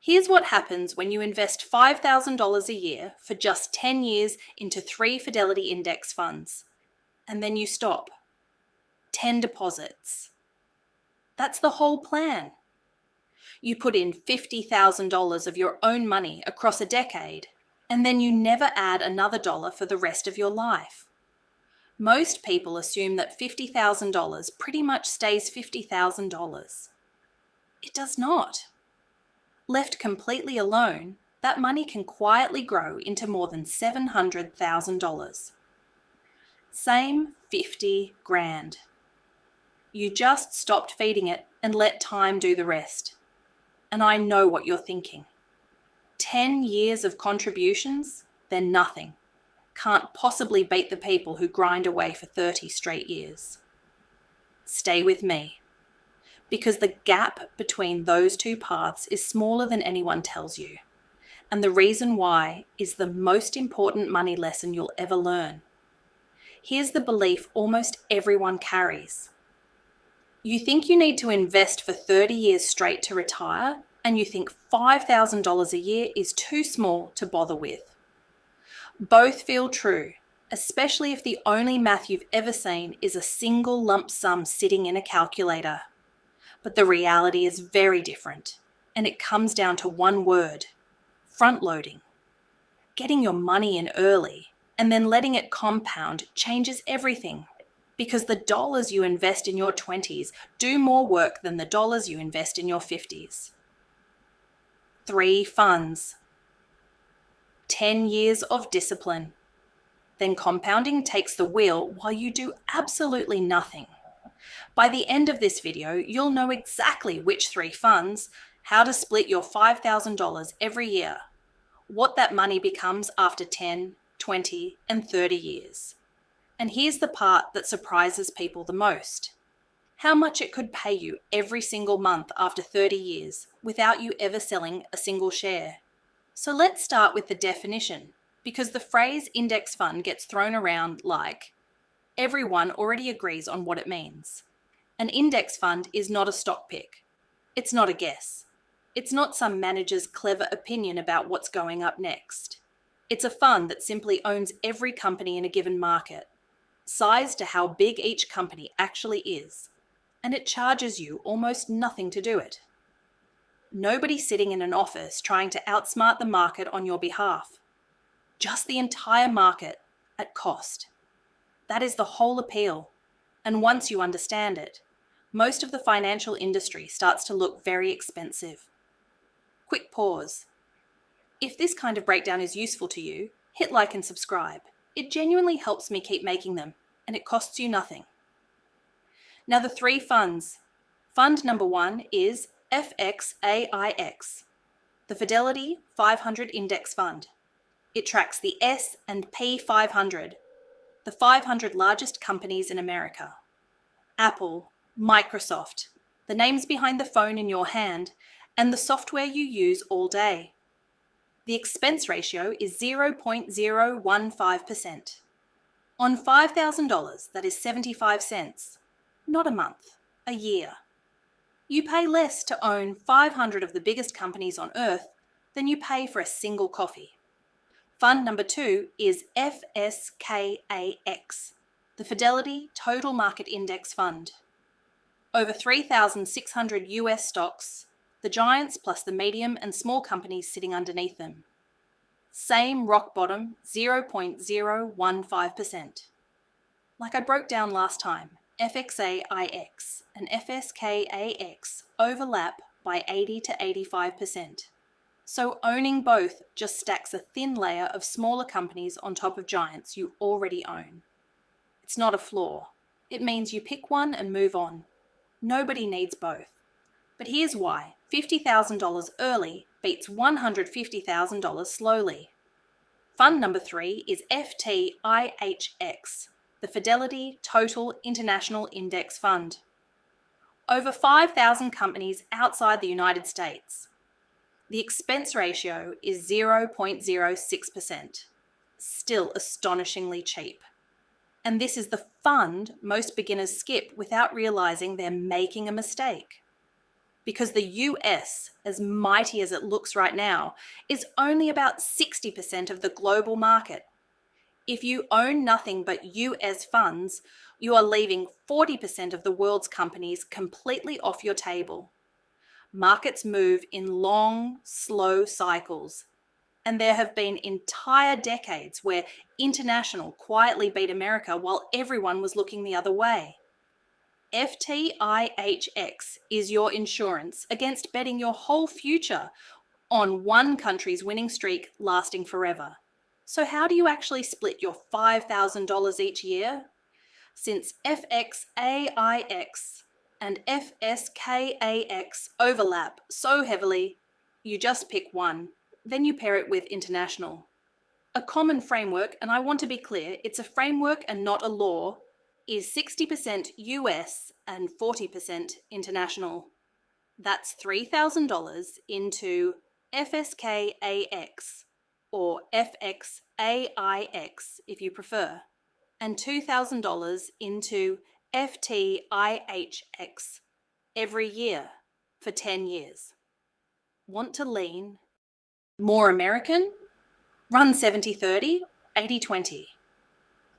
Here's what happens when you invest $5,000 a year for just 10 years into 3 Fidelity index funds, and then you stop. 10 deposits. That's the whole plan. You put in $50,000 of your own money across a decade, and then you never add another dollar for the rest of your life. Most people assume that $50,000 pretty much stays $50,000. It does not. Left completely alone, that money can quietly grow into more than $700,000. Same 50 grand. You just stopped feeding it and let time do the rest. And I know what you're thinking. 10 years of contributions? They're nothing. Can't possibly beat the people who grind away for 30 straight years. Stay with me. Because the gap between those two paths is smaller than anyone tells you. And the reason why is the most important money lesson you'll ever learn. Here's the belief almost everyone carries. You think you need to invest for 30 years straight to retire, and you think $5,000 a year is too small to bother with. Both feel true, especially if the only math you've ever seen is a single lump sum sitting in a calculator. But the reality is very different, and it comes down to one word: front-loading. Getting your money in early and then letting it compound changes everything, because the dollars you invest in your 20s do more work than the dollars you invest in your 50s. 3 funds. 10 years of discipline. Then compounding takes the wheel while you do absolutely nothing. By the end of this video, you'll know exactly which 3 funds, how to split your $5,000 every year, what that money becomes after 10, 20, and 30 years. And here's the part that surprises people the most: how much it could pay you every single month after 30 years without you ever selling a single share. So let's start with the definition, because the phrase index fund gets thrown around like everyone already agrees on what it means. An index fund is not a stock pick. It's not a guess. It's not some manager's clever opinion about what's going up next. It's a fund that simply owns every company in a given market, sized to how big each company actually is, and it charges you almost nothing to do it. Nobody sitting in an office trying to outsmart the market on your behalf. Just the entire market at cost. That is the whole appeal, and once you understand it, most of the financial industry starts to look very expensive. Quick pause. If this kind of breakdown is useful to you, hit like and subscribe. It genuinely helps me keep making them, and it costs you nothing. Now the 3 funds. Fund number 1 is FXAIX, the Fidelity 500 Index Fund. It tracks the S&P 500, the 500 largest companies in America. Apple, Microsoft, the names behind the phone in your hand, and the software you use all day. The expense ratio is 0.015%. On $5,000, that is 75 cents. Not a month, a year. You pay less to own 500 of the biggest companies on earth than you pay for a single coffee. Fund number 2 is FSKAX, the Fidelity Total Market Index Fund. Over 3,600 US stocks, the giants plus the medium and small companies sitting underneath them. Same rock bottom, 0.015%. Like I broke down last time, FXAIX and FSKAX overlap by 80 to 85%. So owning both just stacks a thin layer of smaller companies on top of giants you already own. It's not a flaw. It means you pick one and move on. Nobody needs both. But here's why. $50,000 early beats $150,000 slowly. Fund number 3 is FTIHX, the Fidelity Total International Index Fund. Over 5,000 companies outside the United States. The expense ratio is 0.06%. Still astonishingly cheap. And this is the fund most beginners skip without realizing they're making a mistake. because the US, as mighty as it looks right now, is only about 60% of the global market. If you own nothing but US funds, you are leaving 40% of the world's companies completely off your table. Markets move in long, slow cycles, and there have been entire decades where international quietly beat America while everyone was looking the other way. FTIHX is your insurance against betting your whole future on one country's winning streak lasting forever. So how do you actually split your $5,000 each year? Since FXAIX and FSKAX overlap so heavily, you just pick one. Then you pair it with international. A common framework, and I want to be clear, it's a framework and not a law, is 60% US and 40% international. That's $3,000 into FSKAX or FXAIX if you prefer, and $2,000 into FTIHX every year for 10 years. Want to lean more American? Run 70-30, 80-20.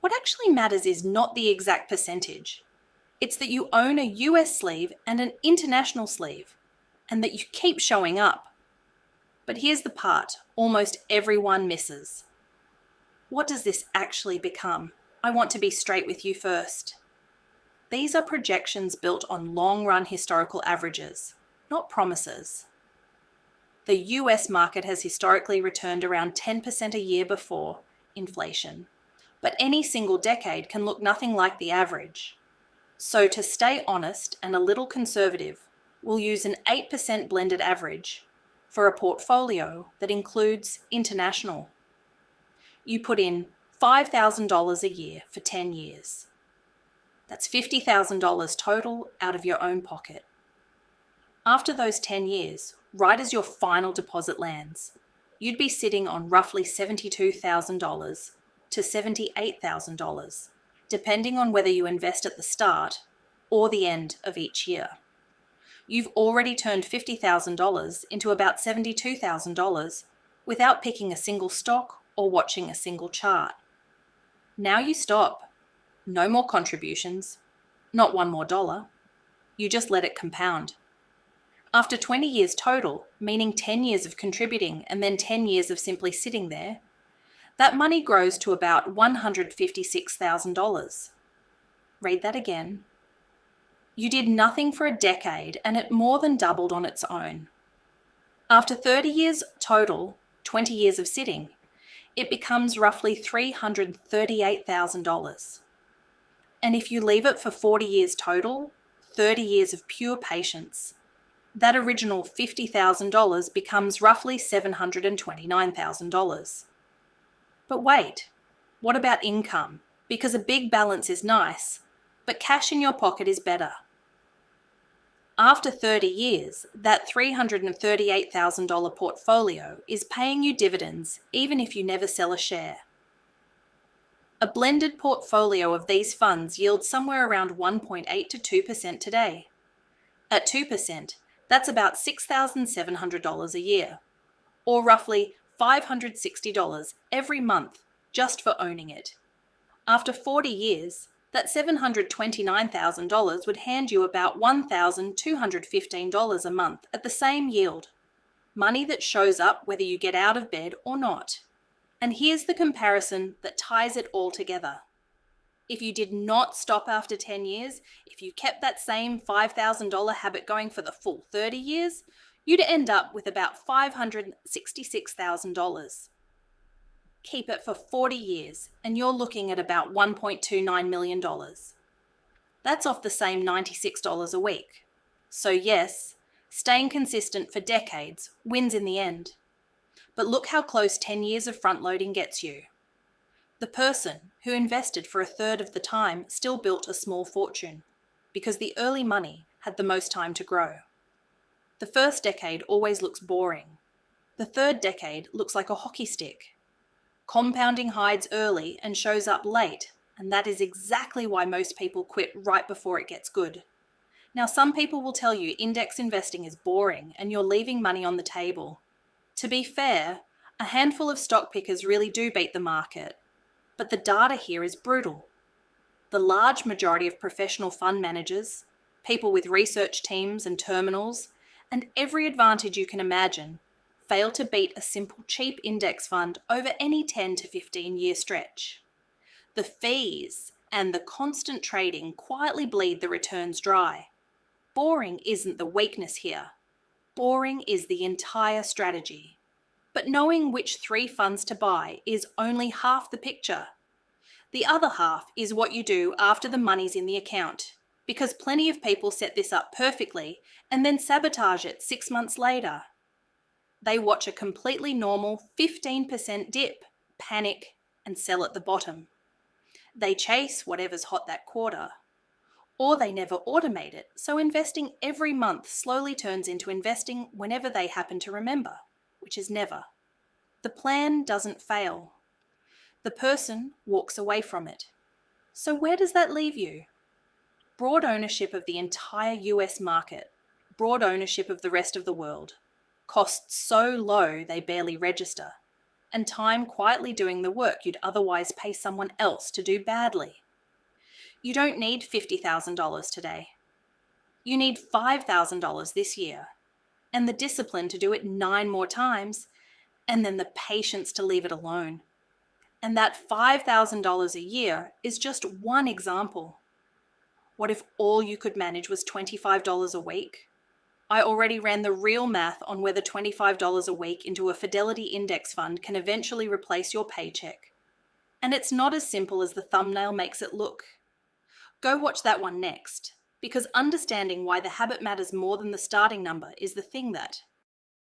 What actually matters is not the exact percentage. It's that you own a US sleeve and an international sleeve, and that you keep showing up. But here's the part almost everyone misses. What does this actually become? I want to be straight with you first. These are projections built on long-run historical averages, not promises. The US market has historically returned around 10% a year before inflation, but any single decade can look nothing like the average. So to stay honest and a little conservative, we'll use an 8% blended average for a portfolio that includes international. You put in $5,000 a year for 10 years. That's $50,000 total out of your own pocket. After those 10 years, right as your final deposit lands, you'd be sitting on roughly $72,000 to $78,000, depending on whether you invest at the start or the end of each year. You've already turned $50,000 into about $72,000 without picking a single stock or watching a single chart. Now you stop. No more contributions, not one more dollar. You just let it compound. After 20 years total, meaning 10 years of contributing and then 10 years of simply sitting there, that money grows to about $156,000. Read that again. You did nothing for a decade and it more than doubled on its own. After 30 years total, 20 years of sitting, it becomes roughly $338,000. And if you leave it for 40 years total, 30 years of pure patience, that original $50,000 becomes roughly $729,000. But wait, what about income? Because a big balance is nice, but cash in your pocket is better. After 30 years, that $338,000 portfolio is paying you dividends even if you never sell a share. A blended portfolio of these funds yields somewhere around 1.8 to 2% today. At 2%, that's about $6,700 a year, or roughly $560 every month just for owning it. After 40 years, that $729,000 would hand you about $1,215 a month at the same yield. Money that shows up whether you get out of bed or not. And here's the comparison that ties it all together. If you did not stop after 10 years, if you kept that same $5,000 habit going for the full 30 years, you'd end up with about $566,000. Keep it for 40 years and you're looking at about $1.29 million. That's off the same $96 a week. So yes, staying consistent for decades wins in the end. But look how close 10 years of front-loading gets you. The person who invested for a third of the time still built a small fortune because the early money had the most time to grow. The first decade always looks boring. The third decade looks like a hockey stick. Compounding hides early and shows up late, and that is exactly why most people quit right before it gets good. Now, some people will tell you index investing is boring and you're leaving money on the table. To be fair, a handful of stock pickers really do beat the market, but the data here is brutal. The large majority of professional fund managers, people with research teams and terminals, and every advantage you can imagine, fail to beat a simple cheap index fund over any 10 to 15-year stretch. The fees and the constant trading quietly bleed the returns dry. Boring isn't the weakness here. Boring is the entire strategy. But knowing which 3 funds to buy is only half the picture. The other half is what you do after the money's in the account, because plenty of people set this up perfectly and then sabotage it 6 months later. They watch a completely normal 15% dip, panic, and sell at the bottom. They chase whatever's hot that quarter. Or they never automate it, so investing every month slowly turns into investing whenever they happen to remember, which is never. The plan doesn't fail. The person walks away from it. So where does that leave you? Broad ownership of the entire US market, broad ownership of the rest of the world, costs so low they barely register, and time quietly doing the work you'd otherwise pay someone else to do badly. You don't need $50,000 today. You need $5,000 this year, and the discipline to do it 9 more times, and then the patience to leave it alone. And that $5,000 a year is just one example. What if all you could manage was $25 a week? I already ran the real math on whether $25 a week into a Fidelity index fund can eventually replace your paycheck. And it's not as simple as the thumbnail makes it look. Go watch that one next, because understanding why the habit matters more than the starting number is the thing that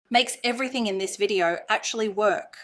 makes everything in this video actually work.